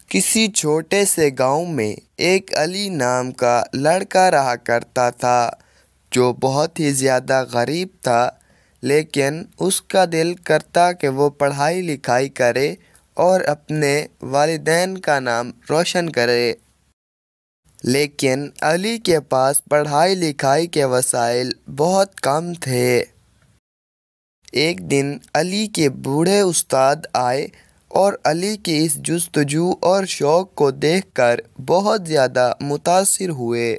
کسی چھوٹے سے گاؤں میں ایک علی نام کا لڑکا رہا کرتا تھا جو بہت ہی زیادہ غریب تھا، لیکن اس کا دل کرتا کہ وہ پڑھائی لکھائی کرے اور اپنے والدین کا نام روشن کرے۔ لیکن علی کے پاس پڑھائی لکھائی کے وسائل بہت کم تھے۔ ایک دن علی کے بوڑھے استاد آئے اور علی کی اس جستجو اور شوق کو دیکھ کر بہت زیادہ متاثر ہوئے۔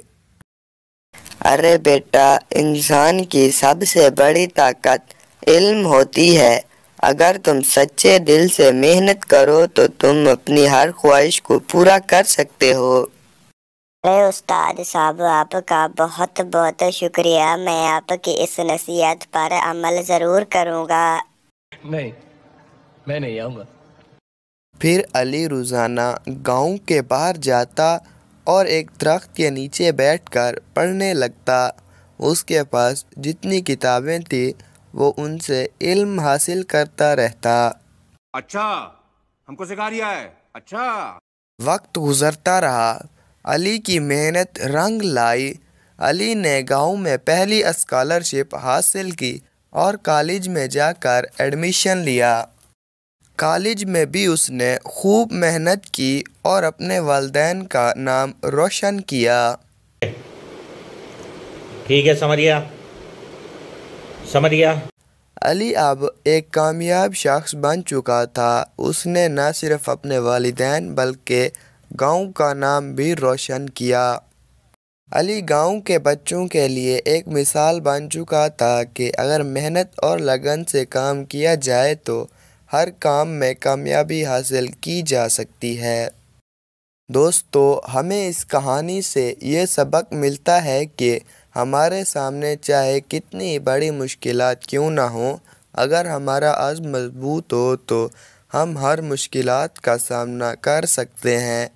ارے بیٹا، انسان کی سب سے بڑی طاقت علم ہوتی ہے۔ اگر تم سچے دل سے محنت کرو تو تم اپنی ہر خواہش کو پورا کر سکتے ہو۔ ارے استاد صاحب، آپ کا بہت بہت شکریہ۔ میں آپ کی اس نصیحت پر عمل ضرور کروں گا۔ نہیں، میں نہیں آؤں گا۔ پھر علی روزانہ گاؤں کے باہر جاتا اور ایک درخت کے نیچے بیٹھ کر پڑھنے لگتا۔ اس کے پاس جتنی کتابیں تھیں وہ ان سے علم حاصل کرتا رہتا۔ اچھا، ہم کو سکھا رہا ہے۔ اچھا۔ وقت گزرتا رہا، علی کی محنت رنگ لائی۔ علی نے گاؤں میں پہلی اسکالرشپ حاصل کی اور کالج میں جا کر ایڈمیشن لیا۔ کالج میں بھی اس نے خوب محنت کی اور اپنے والدین کا نام روشن کیا۔ ٹھیک ہے، سمجھ گیا۔ علی اب ایک کامیاب شخص بن چکا تھا۔ اس نے نہ صرف اپنے والدین بلکہ گاؤں کا نام بھی روشن کیا۔ علی گاؤں کے بچوں کے لیے ایک مثال بن چکا تھا کہ اگر محنت اور لگن سے کام کیا جائے تو ہر کام میں کامیابی حاصل کی جا سکتی ہے۔ دوستو، ہمیں اس کہانی سے یہ سبق ملتا ہے کہ ہمارے سامنے چاہے کتنی بڑی مشکلات کیوں نہ ہوں، اگر ہمارا عزم مضبوط ہو تو ہم ہر مشکلات کا سامنا کر سکتے ہیں۔